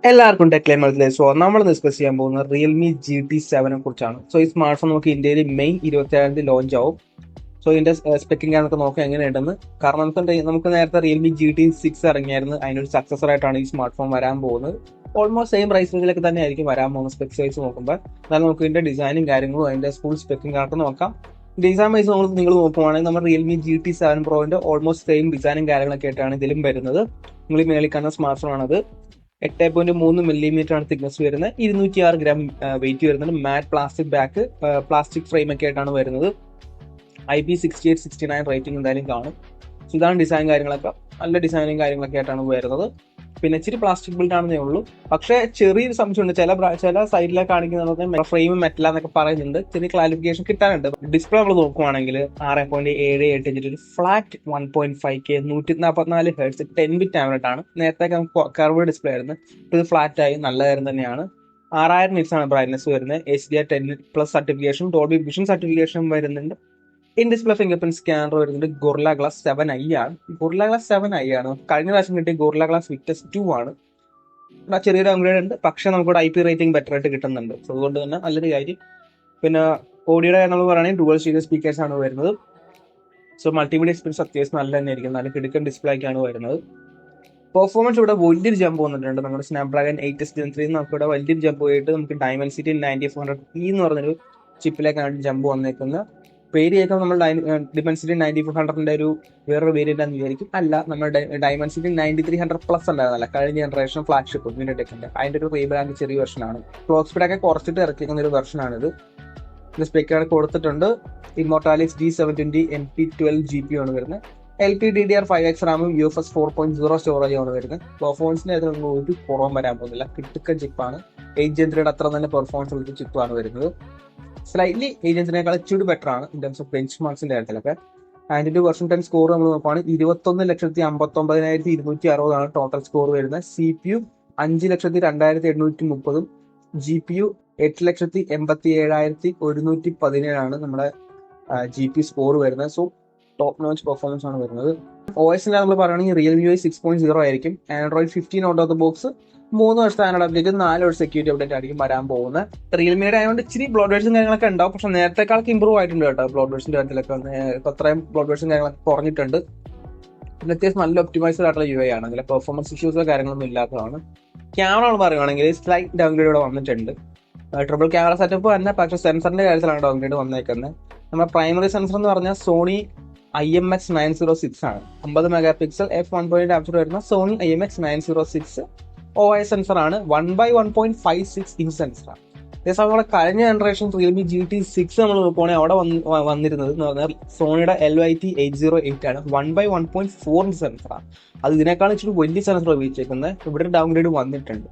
എല്ലാവർക്കും ടെക്ലൈമത്തിലെ നമ്മൾ ഡിസ്കസ് ചെയ്യാൻ പോകുന്നത് റിയൽമി GT7 കുറിച്ചാണ്. സോ ഈ സ്മാർട്ട് ഫോൺ നമുക്ക് ഇന്ത്യയിൽ മെയ് 27 ലോഞ്ച് ആവും. സോ ഇതിന്റെ സ്പെക്കിംഗ് നമുക്ക് നോക്കാം എങ്ങനെയുണ്ടെന്ന്. കാരണം നമുക്ക് നേരത്തെ റിയൽമി GT6 ഇറങ്ങിയായിരുന്നു. അതിനൊരു സക്സസർ ആയിട്ടാണ് ഈ സ്മാർട്ട് ഫോൺ വരാൻ പോകുന്നത്. ഓൾമോസ്റ്റ് സെയിം പ്രൈസ് റേഞ്ചിലൊക്കെ തന്നെ ആയിരിക്കും വരാൻ പോകുന്ന സ്പെക്സ് വൈസ് നോക്കുമ്പോൾ. എന്നാൽ നമുക്ക് ഇതിന്റെ ഡിസൈനും കാര്യങ്ങളും അതിന്റെ ഫുൾ സ്പെക്കിംഗ് ആയിട്ട് നോക്കാം. ഡിസൈൻ വൈസ് നിങ്ങൾ നോക്കുവാണെങ്കിൽ നമ്മൾ റിയൽമി GT7 പ്രോന്റെ ഓൾമോസ്റ്റ് സെയിം ഡിസൈനും കാര്യങ്ങളൊക്കെ ആയിട്ടാണ് ഇതിലും വരുന്നത്. നിങ്ങൾ ഈ മേളിൽ കാണുന്ന സ്മാർട്ട് ഫോൺ ആണത്. 8.3 ആണ് തിക്നെസ് വരുന്നത്. 206 ഗ്രാം വെയിറ്റ് വരുന്നത്. മാറ്റ് പ്ലാസ്റ്റിക് ബാക്ക്, പ്ലാസ്റ്റിക് ഫ്രെയിം ഒക്കെ ആയിട്ടാണ് വരുന്നത്. IP68-69 റേറ്റിംഗ് എന്തായാലും കാണും. ഇതാണ് ഡിസൈൻ കാര്യങ്ങളൊക്കെ. നല്ല ഡിസൈനും കാര്യങ്ങളൊക്കെ ആയിട്ടാണ് വരുന്നത്. പിന്നെ ഇച്ചിരി പ്ലാസ്റ്റിക് ബിൽഡ് ആണെന്നേ ഉള്ളൂ. പക്ഷേ ചെറിയൊരു സംശയമുണ്ട്. ചില സൈഡിലൊക്കെ കാണിക്കുന്നത് ഫ്രെയിം മെറ്റൽ എന്നൊക്കെ പറയുന്നുണ്ട്. ചെറിയ ക്ലാരിഫിക്കേഷൻ കിട്ടാനുണ്ട്. ഡിസ്പ്ലേ നമ്മൾ നോക്കുവാണെങ്കിൽ 6.78 ഇഞ്ചിന്റെ ഒരു flat 1.5K 144 Hz 10-bit AMOLED ആണ്. നേരത്തെ കർവ് ഡിസ്പ്ലേ ആയിരുന്നു. ഇത് ഫ്ലാറ്റ് ആയി നല്ല കാര്യം തന്നെയാണ്. 6000 nits ആണ് ബ്രൈറ്റ്നസ് വരുന്നത്. HDR10+ certification, Dolby Vision certification വരുന്നുണ്ട്. In display fingerprint scanner വരുന്നത് ഗൊറില്ല ഗ്ലാസ് 7i ആണ്. ഗൊറില്ല ഗ്ലാസ് 7i ആണ്. കഴിഞ്ഞ പ്രാവശ്യം കിട്ടിയ ഗൊറില്ല ഗ്ലാസ് വിക്ടസ് 2 ആണ്. ചെറിയൊരു അപ്ഗ്രേഡ് ഉണ്ട്, പക്ഷെ നമുക്കിവിടെ IP റേറ്റിംഗ് ബെറ്റർ ആയിട്ട് കിട്ടുന്നുണ്ട്. സോ അതുകൊണ്ട് തന്നെ നല്ലൊരു കാര്യം. പിന്നെ ഓഡിയോയുടെ നമ്മൾ പറയുകയാണെങ്കിൽ ഡുവൽ സ്റ്റീരിയോ സ്പീക്കേഴ്സ് ആണ് വരുന്നത്. സോ മൾട്ടിമീഡിയ എക്സ്പീരിയൻസ് അത്യാവശ്യം നല്ല തന്നെ ആയിരിക്കും. നല്ല കിടുക്കൻ ഡിസ്പ്ലേ ഒക്കെയാണ് വരുന്നത്. പെർഫോമൻസ് ഇവിടെ വലിയൊരു ജമ്പ് വന്നിട്ടുണ്ട്. നമ്മുടെ സ്നാപ്ഡ്രാഗൺ 8s Gen 3 നമുക്ക് ഇവിടെ വലിയൊരു ജമ്പ് പോയിട്ട് നമുക്ക് ഡയമൻസിറ്റി 9400E എന്ന് പറഞ്ഞൊരു ചിപ്പിലേക്കാണ് ജമ്പ് വന്നേക്കുന്നത്. പേര് കേൾക്കുമ്പോൾ നമ്മൾ ഡിമെൻസിറ്റി 9400ന്റെ ഒരു വേറൊരു വേരിയന്റ് ആണെന്ന് വിചാരിക്കും. അല്ല, നമ്മൾ ഡയമൻസിറ്റി 9300+ ഉണ്ടായിരുന്നല്ല കഴിഞ്ഞ ജനറേഷൻ ഫ്ലാഗ്ഷിപ്പ് MediaTekന്റെ. അതിന്റെ ഒരു റീബ്രാൻഡ് ചെറിയ വെർഷനാണ്. ക്ലോക്ക് സ്പീഡ് ഒക്കെ കുറച്ചിട്ട് ഇറക്കിയിരിക്കുന്ന ഒരു വെർഷനാണിത്. ഇത് സ്പെക്കാണ് കൊടുത്തിട്ടുണ്ട്. ഇമ്മോർട്ടാലിക്സ് G720 MP12 GPU ആണ് വരുന്നത്. LPDDR5X റാമും UFS 4.0 സ്റ്റോറേജ് ആണ് വരുന്നത്. പെർഫോമൻസിന് അതിനൊന്നും ഒരു കുറവും വരാൻ പോകുന്നില്ല. കിട്ടുക്കൻ ചിപ്പാണ്. 8 Gen 3 അത്ര തന്നെ പെർഫോമൻസ് ഉള്ള ചിപ്പാണ് വരുന്നത്. സ്ലൈറ്റ്ലി ഏജൻസിനേക്കാൾ ഇച്ചിരി ബെറ്റർ ആണ് ഇൻ ടേംസ് ഓഫ് ബെഞ്ച് മാർക്സിന്റെ കാര്യത്തിലൊക്കെ. ആൻഡ് വെർഷൻ 10 സ്കോർ നമ്മൾ നോക്കുകയാണെങ്കിൽ 21,59,260 ആണ് ടോട്ടൽ സ്കോർ വരുന്നത്. CPU 5,02,830, GPU 8,87,117 ആണ് നമ്മുടെ GPU സ്കോർ വരുന്നത്. സോ ടോപ്പ് നോച്ച് പെർഫോമൻസ് ആണ് വരുന്നത്. OS നമ്മൾ പറയുകയാണെങ്കിൽ റിയൽമി UI 6.0 ആയിരിക്കും. Android 15 out of the box. 3 വർഷത്തെ ആൻഡ്രോയിഡ് അപ്ഡേറ്റ്, 4 വർഷം സെക്യൂരിറ്റി അപ്ഡേറ്റ് ആയിരിക്കും വരാൻ പോകുന്നത്. റിയൽമിയുടെ ആയതുകൊണ്ട് ഇച്ചിരി ബ്ലോഡ് വേർഡ്സും കാര്യങ്ങളൊക്കെ ഉണ്ടാവും. പക്ഷെ നേരത്തെക്കാൾക്ക് ഇമ്പ്രൂവ് ആയിട്ടുണ്ട് കേട്ടോ. ബ്ലോഡ് വേർഡ്സിന്റെ കാര്യത്തിലൊക്കെ അത്രയും ബ്ലോഡ് വേർഡ്സും കാര്യങ്ങളൊക്കെ കുറഞ്ഞിട്ടുണ്ട്. പിന്നെ അത്യാവശ്യം നല്ല ഒപ്റ്റിമൈസ്ഡ് ആയിട്ടുള്ള UI ആണ്. അതിലെ പെർഫോമൻസ് ഇഷ്യൂസോ കാര്യങ്ങളൊന്നും ഇല്ലാത്തതാണ്. ക്യാമറ നമ്മൾ പറയുകയാണെങ്കിൽ സ്ലൈറ്റ് ഡൗൺഗ്രേഡ് ഇവിടെ വന്നിട്ടുണ്ട്. ട്രിപ്പിൾ ക്യാമറ സെറ്റപ്പ് തന്നെ, പക്ഷെ സെൻസറിന്റെ കാര്യത്തിലാണ് ഡൗൺഗ്രേഡ് വന്നേക്കുന്നത്. നമ്മുടെ പ്രൈമറി സെൻസർ എന്ന് പറഞ്ഞാൽ സോണി IMX906 ആണ്. 50 മെഗാ പിക്സൽ f1.8 ആപ്ചർ വരുന്ന സോണി IMX906 OIS സെൻസർ ആണ്. 1/1.56 ഇഞ്ച് സെൻസറാണ്. അതേസമയം നമ്മുടെ കഴിഞ്ഞ ജനറേഷൻ റിയൽമി GT6 നമ്മൾ നോക്കുകയാണെങ്കിൽ അവിടെ വന്നിരുന്നത് എന്ന് പറഞ്ഞാൽ സോണിയുടെ LYT808 ആണ്. 1/1.4 ഇഞ്ച് സെൻസറാണ്. അത് ഇതിനേക്കാളും ഇച്ചിരി വലിയ സെൻസർ ഉപയോഗിച്ചേക്കുന്നത്. ഇവിടെ ഡൗൺഗ്രേഡ് വന്നിട്ടുണ്ട്.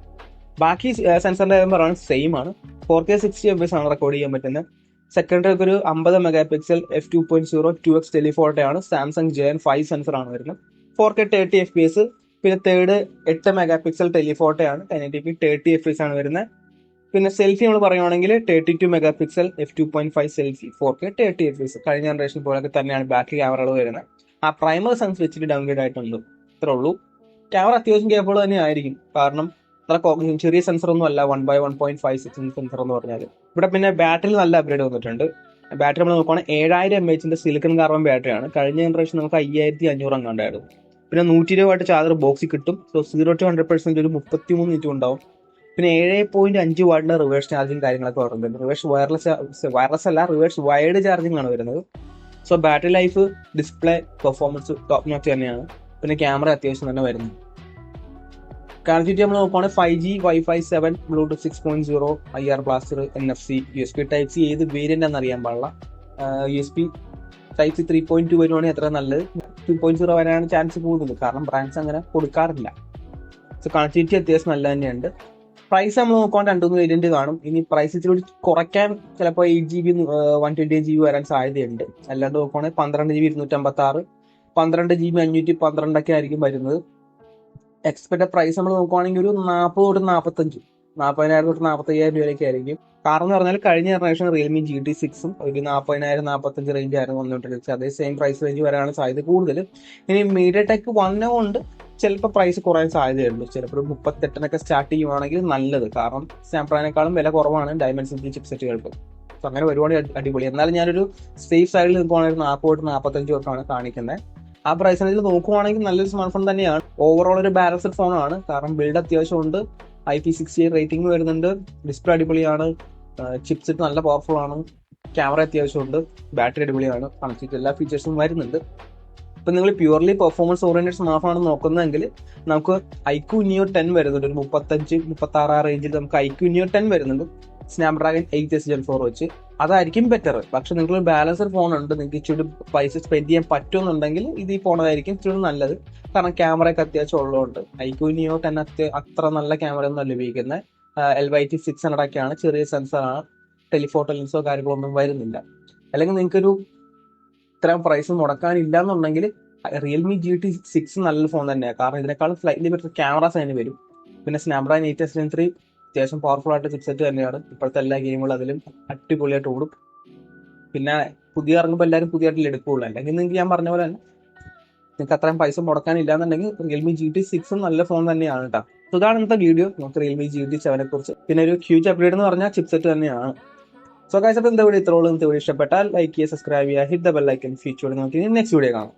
ബാക്കി സെൻസറിന്റെ കാര്യം പറയുന്നത് സെയിം ആണ്. 4K 60 FPS ആണ് റെക്കോർഡ് ചെയ്യാൻ പറ്റുന്നത്. സെക്കൻഡറി ഒരു 50 mega pixel f2.0 2x telephoto ആണ്. സാംസങ് JN5 സെൻസർ ആണ് വരുന്നത്. 4K 30 FPS. പിന്നെ തേർഡ് 8 മെഗാ പിക്സൽ ടെലിഫോട്ടോ ആണ്. 1080p 30 FPS ആണ് വരുന്നത്. പിന്നെ സെൽഫി നമ്മൾ പറയുവാണെങ്കിൽ 32 mega pixel f2.5 selfie 4K 30 FPS. കഴിഞ്ഞ ജനറേഷൻ പോലൊക്കെ തന്നെയാണ് ബാക്കി ക്യാമറകൾ വരുന്നത്. ആ പ്രൈമറി സെൻസർ വെച്ചിട്ട് ഡൗൺഗ്രേഡ് ആയിട്ടുണ്ട്. ഇത്രേ ഉള്ളൂ. ക്യാമറ അത്യാവശ്യം കേബിൾ തന്നെ ആയിരിക്കും. കാരണം അത്ര ചെറിയ സെൻസർ ഒന്നും അല്ല 1/1.56 ഇഞ്ച് സെൻസർ എന്ന് പറഞ്ഞാൽ. ഇവിടെ പിന്നെ ബാറ്ററി നല്ല അപ്ഗ്രേഡ് വന്നിട്ടുണ്ട്. ബാറ്ററി നമ്മൾ നോക്കുകയാണെങ്കിൽ 7000 mAh സിലിക്കൺ കാർബൺ ബാറ്ററി ആണ്. കഴിഞ്ഞ ജനറേഷൻ നമുക്ക് 5500 അങ്ങാണ്ടായിരുന്നു. പിന്നെ 120 ചാർജർ ബോക്സിൽ കിട്ടും. സോ 0 to 100% ഒരു 33 മിനിറ്റ് ഉണ്ടാവും. പിന്നെ 7.5 വാട്ടിന്റെ റിവേഴ്സ് ചാർജിങ് കാര്യങ്ങളൊക്കെ വരുന്നുണ്ട്. റിവേഴ്സ് വയർലെസ് അല്ല, റിവേഴ്സ് വയർഡ് ചാർജിങ് ആണ് വരുന്നത്. So battery life, display, performance top notch തന്നെയാണ്. പിന്നെ ക്യാമറ അത്യാവശ്യം തന്നെ വരുന്നു. കണക്ടിവിറ്റി നമ്മൾ നോക്കുകയാണെങ്കിൽ 5G, Wi-Fi 7, Bluetooth 6.0, IR blaster, NFC, USB Type-C ഏത് വേരിയന്റ് ആണെന്ന് അറിയാൻ പാടില്ല. USB Type-C 3.2 വരുവാണെങ്കിൽ അത്ര നല്ലത്. 2.0 വരാനാണ് ചാൻസ് കൂടുതൽ. കാരണം ബ്രാൻഡ്സ് അങ്ങനെ കൊടുക്കാറില്ല. സോ കണക്ടിവിറ്റി അത്യാവശ്യം നല്ല തന്നെയുണ്ട്. പ്രൈസ് നമ്മൾ നോക്കുകയാണെങ്കിൽ 2-3 വേരിയന്റ് കാണും. ഇനി പ്രൈസ് ഇച്ചിരി കുറയ്ക്കാൻ ചിലപ്പോൾ 8GB 128GB വരാൻ സാധ്യതയുണ്ട്. അല്ലാണ്ട് നോക്കുകയാണെങ്കിൽ 12GB 256, 12GB 512 ആയിരിക്കും വരുന്നത്. എക്സ്പെക്ടഡ് പ്രൈസ് നമ്മൾ നോക്കുവാണെങ്കിൽ ഒരു 40 തൊട്ട് 45, 40,000 തൊട്ട് 45,000 രൂപയൊക്കെ ആയിരിക്കും. കാരണം എന്ന് പറഞ്ഞാൽ കഴിഞ്ഞ ജനറേഷൻ റിയൽമി GT6 ഒരു 40,000 45 റേഞ്ച് ആയിരുന്നു വന്നുകൊണ്ടിരിച്ചത്. അതേ സെയിം പ്രൈസ് റേഞ്ച് വരാനാണ് സാധ്യത കൂടുതൽ. ഇനി MediaTek വന്നതുകൊണ്ട് ചിലപ്പോൾ പ്രൈസ് കുറയാൻ സാധ്യതയുള്ളൂ. ചിലപ്പോൾ 38 സ്റ്റാർട്ട് ചെയ്യുവാണെങ്കിൽ നല്ലത്. കാരണം സ്നാപ്ഡ്രാഗണിനേക്കാളും വില കുറവാണ് ഡയമൻസിറ്റി ചിപ്സെറ്റുകൾക്ക്. സോ അങ്ങനെ ഒരുപാട് അടിപൊളി. എന്നാലും ഞാനൊരു സേഫ് സൈഡിൽ നിൽക്കുവാണെങ്കിൽ 40-45 പേർക്കാണ് കാണിക്കുന്നത്. ആ പ്രൈസ് റേഞ്ചിൽ നോക്കുവാണെങ്കിൽ നല്ലൊരു സ്മാർട്ട് ഫോൺ തന്നെയാണ്. ഓവറോൾ ഒരു ബാലൻസ്ഡ് ഫോണാണ്. കാരണം ബിൽഡ് അത്യാവശ്യമുണ്ട്, IP68 റേറ്റിംഗ് വരുന്നുണ്ട്, ഡിസ്പ്ലേ അടിപൊളിയാണ്, ചിപ്സെറ്റ് നല്ല പവർഫുൾ ആണ്, ക്യാമറ അത്യാവശ്യമുണ്ട്, ബാറ്ററി അടിപൊളിയാണ്, കണക്റ്റിവിറ്റി എല്ലാ ഫീച്ചേഴ്സും വരുന്നുണ്ട്. ഇപ്പം നിങ്ങൾ purely performance oriented smart phone നോക്കുന്നതെങ്കിൽ നമുക്ക് iQOO Neo 10 വരുന്നുണ്ട്. ഒരു 35-36 റേഞ്ചിൽ നമുക്ക് iQOO Neo 10 വരുന്നുണ്ട് സ്നാപ്ഡ്രാഗൺ 8s Gen 4 വെച്ച്. അതായിരിക്കും ബെറ്റർ. പക്ഷെ നിങ്ങൾ ബാലൻസ്ഡ് ഫോൺ ഉണ്ട്, നിങ്ങൾക്ക് ഇച്ചിരി പൈസ സ്പെൻഡ് ചെയ്യാൻ പറ്റുമെന്നുണ്ടെങ്കിൽ ഇത് ഈ ഫോണായിരിക്കും ഇച്ചിരി നല്ലത്. കാരണം ക്യാമറയൊക്കെ അത്യാവശ്യം ഉള്ളതുകൊണ്ട്. iQOO Neo 10 അത്ര നല്ല ക്യാമറ ഒന്നും അല്ല ഉപയോഗിക്കുന്നത്. LYT 600 ഒക്കെയാണ്, ചെറിയ സെൻസറാണ്, ടെലിഫോട്ടോ ലെൻസോ കാര്യങ്ങളൊന്നും വരുന്നില്ല. അല്ലെങ്കിൽ നിങ്ങൾക്കൊരു ഇത്രയും പ്രൈസ് മുടക്കാനില്ല എന്നുണ്ടെങ്കിൽ റിയൽമി GT6 നല്ലൊരു ഫോൺ തന്നെയാണ്. കാരണം ഇതിനേക്കാളും സ്ലൈറ്റ്ലി ബെറ്റർ ക്യാമറാസ് അതിന് വരും. പിന്നെ സ്നാപ്ഡ്രാഗൺ 8s Gen 3 അത്യാവശ്യം പവർഫുൾ ആയിട്ട് ചിപ്സെറ്റ് തന്നെയാണ്. ഇപ്പോഴത്തെ എല്ലാ ഗെയിമുകളും അതിലും അടിപൊളിയായിട്ട് ഓടും. പിന്നെ പുതിയ ഇറങ്ങുമ്പോൾ എല്ലാവരും പുതിയതായിട്ടില്ല എടുക്കുകയുള്ളൂ. അല്ലെങ്കിൽ നിങ്ങൾക്ക് ഞാൻ പറഞ്ഞ പോലെ തന്നെ നിങ്ങൾക്ക് അത്രയും പൈസ മുടക്കാനില്ല എന്നുണ്ടെങ്കിൽ റിയൽമി GT6 നല്ല ഫോൺ തന്നെയാണ് കേട്ടോ. ഇതാണ് ഇന്നത്തെ വീഡിയോ. നമുക്ക് റിയൽമി GT7 കുറിച്ച്. പിന്നെ ഒരു ഹ്യൂജ് അപ്ഗ്രേഡ് എന്ന് പറഞ്ഞാൽ ചിപ്സെറ്റ് തന്നെയാണ്. സോ ഗൈസ്, അപ്പോൾ എന്താ വീഡിയോ ഇത്രയുള്ളൂ. ഇന്നത്തെ വീഡിയോ ഇഷ്ടപ്പെട്ടാൽ ലൈക്ക് ചെയ്യുക, സബ്സ്ക്രൈബ് ചെയ്യുക, ഹിറ്റ് ദ ബെൽ ഐക്കൺ. ഫ്യൂച്ചറിൽ നമുക്ക് നെക്സ്റ്റ് വീഡിയോ കാണാം.